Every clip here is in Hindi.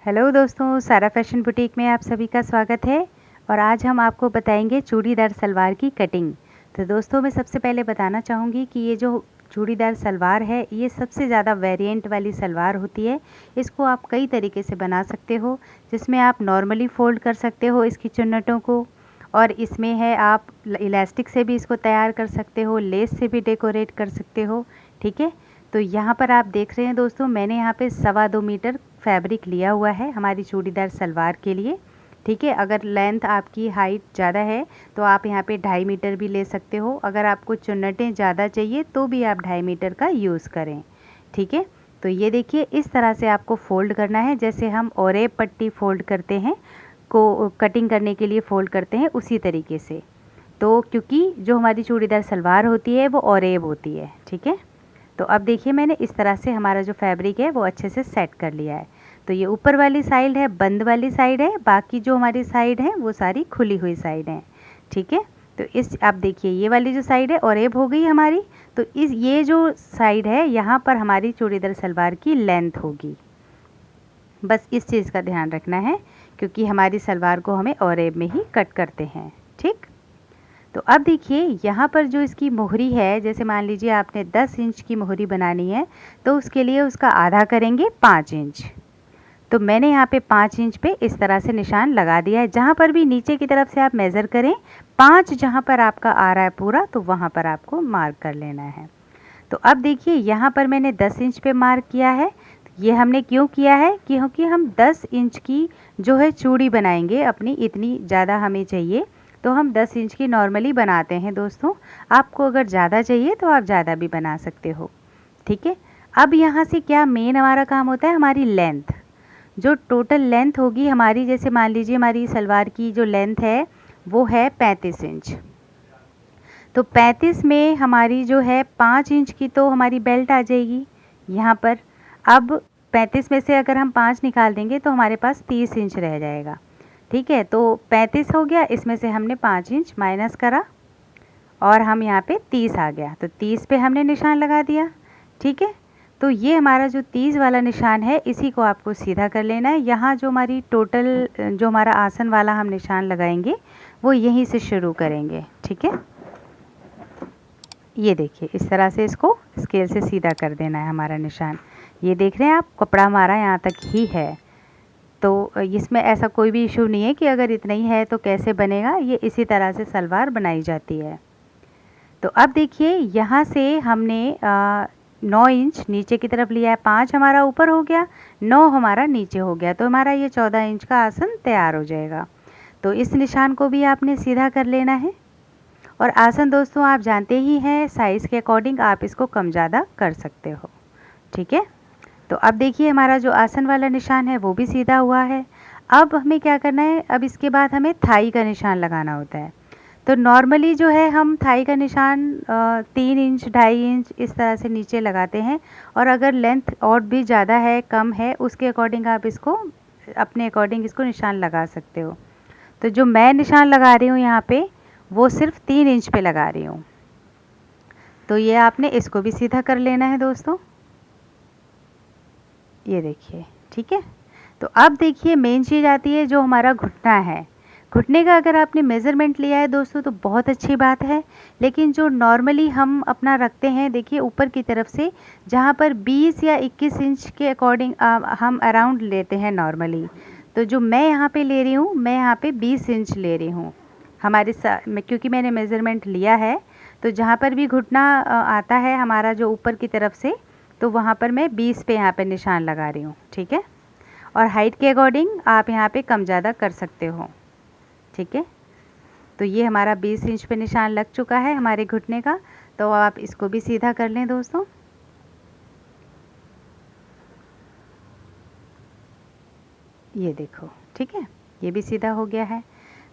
हेलो दोस्तों, सारा फैशन बुटीक में आप सभी का स्वागत है। और आज हम आपको बताएंगे चूड़ीदार सलवार की कटिंग। तो दोस्तों, मैं सबसे पहले बताना चाहूँगी कि ये जो चूड़ीदार सलवार है, ये सबसे ज़्यादा वेरिएंट वाली सलवार होती है। इसको आप कई तरीके से बना सकते हो, जिसमें आप नॉर्मली फ़ोल्ड कर सकते हो इसकी चुन्नटों को, और इसमें है आप इलास्टिक से भी इसको तैयार कर सकते हो, लेस से भी डेकोरेट कर सकते हो। ठीक है, तो यहाँ पर आप देख रहे हैं दोस्तों, मैंने यहाँ पे 2.25 मीटर फैब्रिक लिया हुआ है हमारी चूड़ीदार सलवार के लिए। ठीक है, अगर लेंथ आपकी हाइट ज़्यादा है तो आप यहाँ पे 2.5 मीटर भी ले सकते हो। अगर आपको चुन्नटें ज़्यादा चाहिए तो भी आप 2.5 मीटर का यूज़ करें। ठीक है, तो ये देखिए, इस तरह से आपको फ़ोल्ड करना है, जैसे हम ओरेब पट्टी फ़ोल्ड करते हैं, को कटिंग करने के लिए फ़ोल्ड करते हैं, उसी तरीके से। तो क्योंकि जो हमारी चूड़ीदार सलवार होती है वो ओरेब होती है। ठीक है, तो अब देखिए, मैंने इस तरह से हमारा जो फैब्रिक है वो अच्छे से सेट कर लिया है। तो ये ऊपर वाली साइड है, बंद वाली साइड है, बाकी जो हमारी साइड है वो सारी खुली हुई साइड है। ठीक है, तो इस आप देखिए, ये वाली जो साइड है ओरेब हो गई हमारी। तो इस ये जो साइड है, यहाँ पर हमारी चूड़ीदार सलवार की लेंथ होगी। बस इस चीज़ का ध्यान रखना है, क्योंकि हमारी सलवार को हमें ओरेब में ही कट करते हैं। ठीक, तो अब देखिए, यहाँ पर जो इसकी मोहरी है, जैसे मान लीजिए आपने 10 इंच की मोहरी बनानी है, तो उसके लिए उसका आधा करेंगे 5 इंच। तो मैंने यहाँ पे 5 इंच पे इस तरह से निशान लगा दिया है। जहाँ पर भी नीचे की तरफ से आप मेज़र करें, 5 जहाँ पर आपका आ रहा है पूरा, तो वहाँ पर आपको मार्क कर लेना है। तो अब देखिए, यहाँ पर मैंने 10 इंच पे मार्क किया है। ये हमने क्यों किया है? क्योंकि हम 10 इंच की जो है चूड़ी बनाएंगे अपनी, इतनी ज़्यादा हमें चाहिए, तो हम 10 इंच की नॉर्मली बनाते हैं दोस्तों। आपको अगर ज़्यादा चाहिए तो आप ज़्यादा भी बना सकते हो। ठीक है, अब यहाँ से क्या मेन हमारा काम होता है, हमारी लेंथ। जो टोटल लेंथ होगी हमारी, जैसे मान लीजिए हमारी सलवार की जो लेंथ है वो है 35 इंच। तो 35 में हमारी जो है 5 इंच की तो हमारी बेल्ट आ जाएगी यहाँ पर। अब 35 में से अगर हम 5 निकाल देंगे तो हमारे पास 30 इंच रह जाएगा। ठीक है, तो 35 हो गया, इसमें से हमने 5 इंच माइनस करा और हम यहाँ पे 30 आ गया, तो 30 पे हमने निशान लगा दिया। ठीक है, तो ये हमारा जो 30 वाला निशान है, इसी को आपको सीधा कर लेना है। यहाँ जो हमारी टोटल जो हमारा आसन वाला हम निशान लगाएंगे वो यहीं से शुरू करेंगे। ठीक है, ये देखिए, इस तरह से इसको स्केल से सीधा कर देना है हमारा निशान। ये देख रहे हैं आप, कपड़ा हमारा यहाँ तक ही है, तो इसमें ऐसा कोई भी इशू नहीं है कि अगर इतना ही है तो कैसे बनेगा। ये इसी तरह से सलवार बनाई जाती है। तो अब देखिए, यहाँ से हमने 9 इंच नीचे की तरफ लिया है, 5 हमारा ऊपर हो गया, 9 हमारा नीचे हो गया, तो हमारा ये 14 इंच का आसन तैयार हो जाएगा। तो इस निशान को भी आपने सीधा कर लेना है। और आसन दोस्तों आप जानते ही हैं, साइज़ के अकॉर्डिंग आप इसको कम ज़्यादा कर सकते हो। ठीक है, तो अब देखिए, हमारा जो आसन वाला निशान है वो भी सीधा हुआ है। अब हमें क्या करना है, अब इसके बाद हमें थाई का निशान लगाना होता है। तो नॉर्मली जो है हम थाई का निशान 3 इंच 2.5 इंच इस तरह से नीचे लगाते हैं, और अगर लेंथ और भी ज़्यादा है कम है, उसके अकॉर्डिंग आप इसको अपने अकॉर्डिंग इसको निशान लगा सकते हो। तो जो मैं निशान लगा रही हूँ यहाँ पे, वो सिर्फ 3 इंच पे लगा रही हूँ। तो ये आपने इसको भी सीधा कर लेना है दोस्तों, ये देखिए। ठीक है, तो अब देखिए, मेन चीज़ आती है जो हमारा घुटना है। घुटने का अगर आपने मेज़रमेंट लिया है दोस्तों तो बहुत अच्छी बात है, लेकिन जो नॉर्मली हम अपना रखते हैं, देखिए ऊपर की तरफ से जहाँ पर 20 या 21 इंच के अकॉर्डिंग हम अराउंड लेते हैं नॉर्मली। तो जो मैं यहाँ पे ले रही हूँ, मैं यहाँ पे 20 इंच ले रही हूँ हमारे क्योंकि मैंने मेज़रमेंट लिया है। तो जहाँ पर भी घुटना आता है हमारा जो ऊपर की तरफ से, तो वहाँ पर मैं 20 पे यहाँ पे निशान लगा रही हूँ। ठीक है, और हाइट के अकॉर्डिंग आप यहाँ पे कम ज़्यादा कर सकते हो। ठीक है, तो ये हमारा 20 इंच पे निशान लग चुका है हमारे घुटने का। तो आप इसको भी सीधा कर लें दोस्तों, ये देखो। ठीक है, ये भी सीधा हो गया है।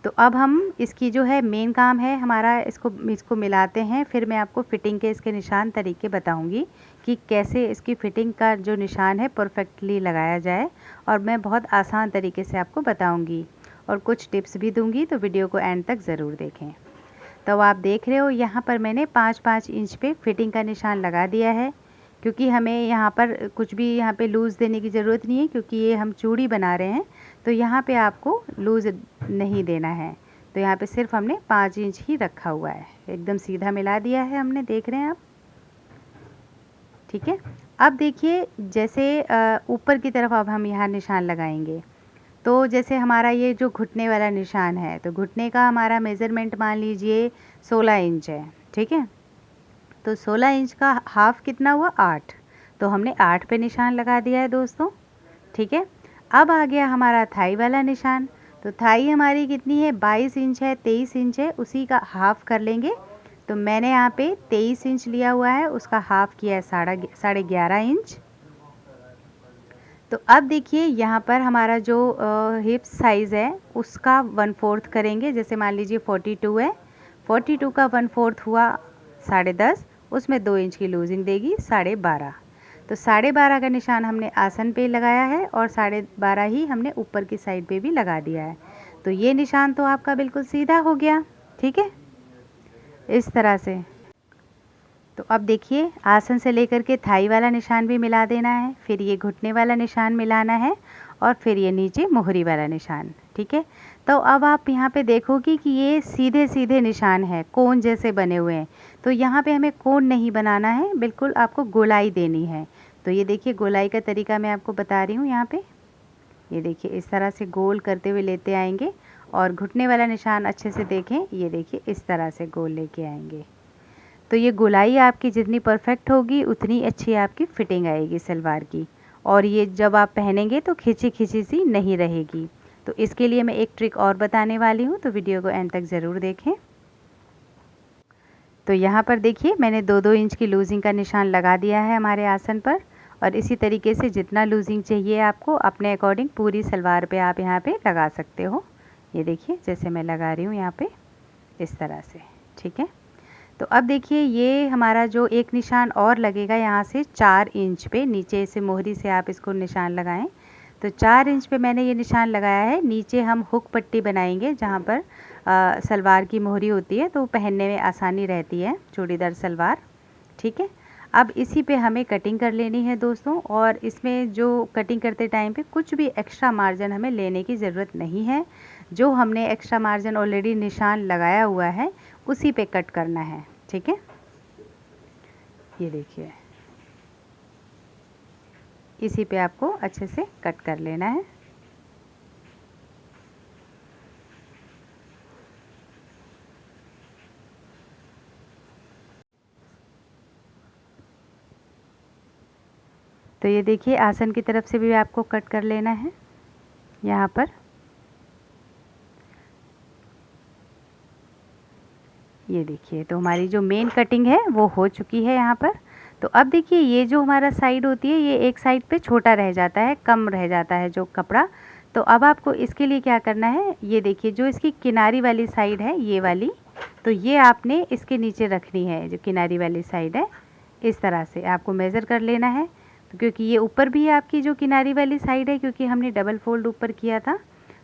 तो अब हम इसकी जो है मेन काम है हमारा, इसको मिलाते हैं, फिर मैं आपको फ़िटिंग के इसके निशान तरीके बताऊंगी कि कैसे इसकी फ़िटिंग का जो निशान है परफेक्टली लगाया जाए, और मैं बहुत आसान तरीके से आपको बताऊंगी और कुछ टिप्स भी दूंगी, तो वीडियो को एंड तक ज़रूर देखें। तो आप देख रहे हो, यहाँ पर मैंने 5-5 इंच पे फ़िटिंग का निशान लगा दिया है, क्योंकि हमें यहाँ पर कुछ भी यहाँ पे लूज़ देने की ज़रूरत नहीं है, क्योंकि ये हम चूड़ी बना रहे हैं तो यहाँ पे आपको लूज़ नहीं देना है। तो यहाँ पे सिर्फ हमने 5 इंच ही रखा हुआ है, एकदम सीधा मिला दिया है हमने, देख रहे हैं आप। ठीक है, अब देखिए जैसे ऊपर की तरफ अब हम यहाँ निशान लगाएंगे। तो जैसे हमारा ये जो घुटने वाला निशान है, तो घुटने का हमारा मेज़रमेंट मान लीजिए 16 इंच है। ठीक है, तो 16 इंच का हाफ कितना हुआ, 8। तो हमने 8 पे निशान लगा दिया है दोस्तों। ठीक है, अब आ गया हमारा थाई वाला निशान। तो थाई हमारी कितनी है, 22 इंच है, 23 इंच है, उसी का हाफ कर लेंगे। तो मैंने यहाँ पे 23 इंच लिया हुआ है, उसका हाफ किया है 11.5 इंच। तो अब देखिए यहाँ पर हमारा जो हिप साइज़ है उसका 1/4 करेंगे। जैसे मान लीजिए 42 है, 42 का 1/4 हुआ 10.5, उसमें 2 इंच की लूजिंग देगी 12.5। तो 12.5 का निशान हमने आसन पे लगाया है और 12.5 ही हमने ऊपर की साइड पे भी लगा दिया है। तो ये निशान तो आपका बिल्कुल सीधा हो गया। ठीक है, इस तरह से। तो अब देखिए आसन से लेकर के थाई वाला निशान भी मिला देना है, फिर ये घुटने वाला निशान मिलाना है और फिर ये नीचे मोहरी वाला निशान। ठीक है, तो अब आप यहाँ पे देखोगे कि ये सीधे सीधे निशान है, कोन जैसे बने हुए हैं। तो यहाँ पे हमें कोन नहीं बनाना है, बिल्कुल आपको गोलाई देनी है। तो ये देखिए गोलाई का तरीका मैं आपको बता रही हूँ। यहाँ पे ये देखिए इस तरह से गोल करते हुए लेते आएंगे और घुटने वाला निशान अच्छे से देखें, ये देखिए इस तरह से गोल लेके आएंगे। तो ये गोलाई आपकी जितनी परफेक्ट होगी उतनी अच्छी आपकी फिटिंग आएगी सलवार की, और ये जब आप पहनेंगे तो खिंची खिंची सी नहीं रहेगी। तो इसके लिए मैं एक ट्रिक और बताने वाली हूँ, तो वीडियो को एंड तक ज़रूर देखें। तो यहाँ पर देखिए मैंने 2-2 इंच की लूजिंग का निशान लगा दिया है हमारे आसन पर, और इसी तरीके से जितना लूजिंग चाहिए आपको अपने अकॉर्डिंग पूरी सलवार पे आप यहाँ पे लगा सकते हो। ये देखिए जैसे मैं लगा रही हूँ यहाँ पे इस तरह से। ठीक है, तो अब देखिए ये हमारा जो एक निशान और लगेगा यहाँ से 4 इंच पे, नीचे से मोहरी से आप इसको निशान लगाएं। तो 4 इंच पे मैंने ये निशान लगाया है। नीचे हम हुक पट्टी बनाएंगे जहाँ पर सलवार की मोहरी होती है, तो पहनने में आसानी रहती है चूड़ीदार सलवार। ठीक है, अब इसी पे हमें कटिंग कर लेनी है दोस्तों, और इसमें जो कटिंग करते टाइम पे कुछ भी एक्स्ट्रा मार्जिन हमें लेने की ज़रूरत नहीं है। जो हमने एक्स्ट्रा मार्जिन ऑलरेडी निशान लगाया हुआ है उसी पे कट करना है। ठीक है, ये देखिए इसी पे आपको अच्छे से कट कर लेना है। तो ये देखिए आसन की तरफ से भी आपको कट कर लेना है यहाँ पर। ये देखिए तो हमारी जो मेन कटिंग है वो हो चुकी है यहाँ पर। तो अब देखिए ये जो हमारा साइड होती है, ये एक साइड पे छोटा रह जाता है, कम रह जाता है जो कपड़ा। तो अब आपको इसके लिए क्या करना है, ये देखिए जो इसकी किनारी वाली साइड है ये वाली, तो ये आपने इसके नीचे रखनी है। जो किनारी वाली साइड है इस तरह से आपको मेज़र कर लेना है। तो क्योंकि ये ऊपर भी है आपकी जो किनारी वाली साइड है, क्योंकि हमने डबल फोल्ड ऊपर किया था,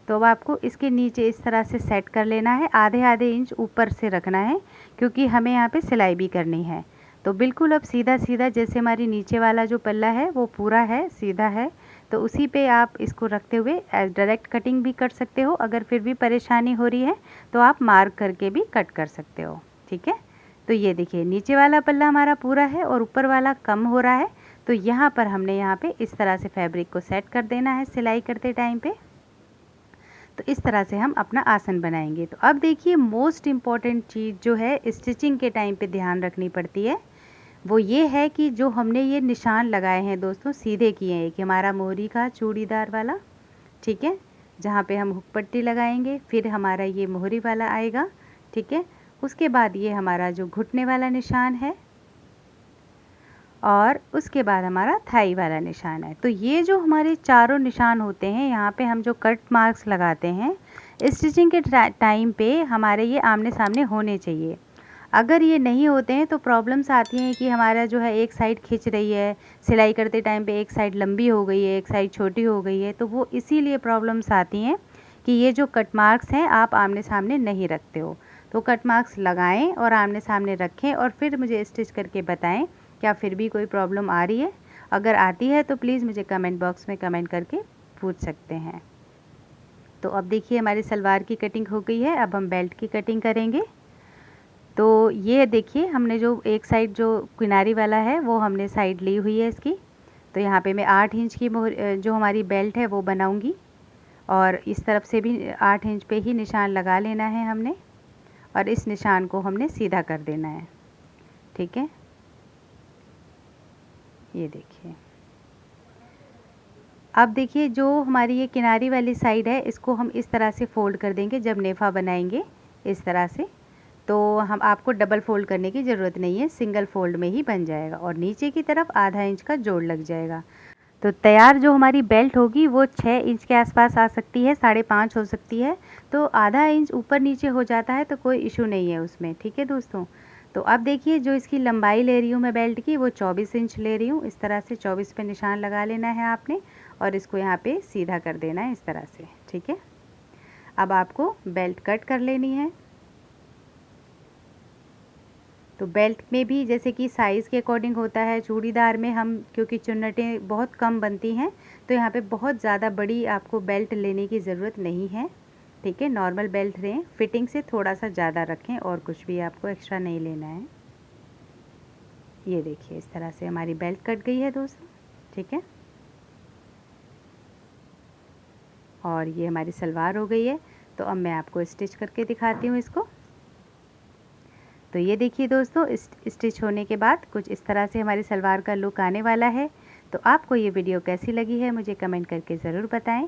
तो अब आपको इसके नीचे इस तरह से सेट कर लेना है। आधे इंच ऊपर से रखना है, क्योंकि हमें यहाँ पे सिलाई भी करनी है। तो बिल्कुल अब सीधा सीधा जैसे हमारी नीचे वाला जो पल्ला है वो पूरा है, सीधा है, तो उसी पे आप इसको रखते हुए डायरेक्ट कटिंग भी कर सकते हो। अगर फिर भी परेशानी हो रही है तो आप मार्क करके भी कट कर सकते हो। ठीक है, तो ये देखिए नीचे वाला पल्ला हमारा पूरा है और ऊपर वाला कम हो रहा है। तो यहाँ पर हमने यहाँ पे इस तरह से फैब्रिक को सेट कर देना है सिलाई करते टाइम पे। तो इस तरह से हम अपना आसन बनाएंगे। तो अब देखिए मोस्ट इम्पॉर्टेंट चीज़ जो है स्टिचिंग के टाइम पे ध्यान रखनी पड़ती है, वो ये है कि जो हमने ये निशान लगाए हैं दोस्तों, सीधे किए हैं, कि हमारा मोहरी का चूड़ीदार वाला, ठीक है, जहाँ पे हम हुक पट्टी लगाएंगे, फिर हमारा ये मोहरी वाला आएगा। ठीक है, उसके बाद ये हमारा जो घुटने वाला निशान है, और उसके बाद हमारा थाई वाला निशान है। तो ये जो हमारे चारों निशान होते हैं, यहाँ पे हम जो कट मार्क्स लगाते हैं स्टिचिंग के टाइम पे, हमारे ये आमने सामने होने चाहिए। अगर ये नहीं होते हैं तो प्रॉब्लम्स आती हैं कि हमारा जो है एक साइड खिंच रही है, सिलाई करते टाइम पे एक साइड लंबी हो गई है, एक साइड छोटी हो गई है, तो वो इसीलिए प्रॉब्लम्स आती हैं कि ये जो कट मार्क्स हैं आप आमने सामने नहीं रखते हो। तो कट मार्क्स लगाएं और आमने सामने रखें और फिर मुझे स्टिच करके बताएं क्या फिर भी कोई प्रॉब्लम आ रही है? अगर आती है तो प्लीज़ मुझे कमेंट बॉक्स में कमेंट करके पूछ सकते हैं। तो अब देखिए हमारी सलवार की कटिंग हो गई है। अब हम बेल्ट की कटिंग करेंगे। तो ये देखिए हमने जो एक साइड जो किनारी वाला है वो हमने साइड ली हुई है इसकी। तो यहाँ पे मैं 8 इंच की जो हमारी बेल्ट है वो बनाऊंगी और इस तरफ से भी 8 इंच पे ही निशान लगा लेना है हमने और इस निशान को हमने सीधा कर देना है। ठीक है, ये देखिए। अब देखिए जो हमारी ये किनारी वाली साइड है इसको हम इस तरह से फ़ोल्ड कर देंगे जब नेफ़ा बनाएंगे इस तरह से। तो हम आपको डबल फ़ोल्ड करने की ज़रूरत नहीं है, सिंगल फ़ोल्ड में ही बन जाएगा और नीचे की तरफ आधा इंच का जोड़ लग जाएगा। तो तैयार जो हमारी बेल्ट होगी वो 6 इंच के आसपास आ सकती है, 5.5 हो सकती है। तो आधा इंच ऊपर नीचे हो जाता है तो कोई इशू नहीं है उसमें। ठीक है दोस्तों, तो अब देखिए जो इसकी लंबाई ले रही हूँ मैं बेल्ट की वो 24 इंच ले रही हूँ। इस तरह से 24 पे निशान लगा लेना है आपने और इसको यहाँ पे सीधा कर देना है इस तरह से। ठीक है, अब आपको बेल्ट कट कर लेनी है। तो बेल्ट में भी जैसे कि साइज़ के अकॉर्डिंग होता है, चूड़ीदार में हम क्योंकि चुन्नटें बहुत कम बनती हैं तो यहाँ पे बहुत ज़्यादा बड़ी आपको बेल्ट लेने की ज़रूरत नहीं है। ठीक है, नॉर्मल बेल्ट लें, फिटिंग से थोड़ा सा ज़्यादा रखें और कुछ भी आपको एक्स्ट्रा नहीं लेना है। ये देखिए इस तरह से हमारी बेल्ट कट गई है दोस्तों। ठीक है, और ये हमारी सलवार हो गई है। तो अब मैं आपको स्टिच करके दिखाती हूँ इसको। तो ये देखिए दोस्तों स्टिच होने के बाद कुछ इस तरह से हमारी सलवार का लुक आने वाला है। तो आपको ये वीडियो कैसी लगी है मुझे कमेंट करके ज़रूर बताएं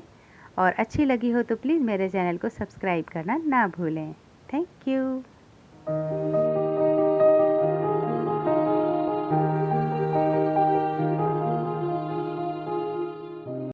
और अच्छी लगी हो तो प्लीज़ मेरे चैनल को सब्सक्राइब करना ना भूलें। Thank you.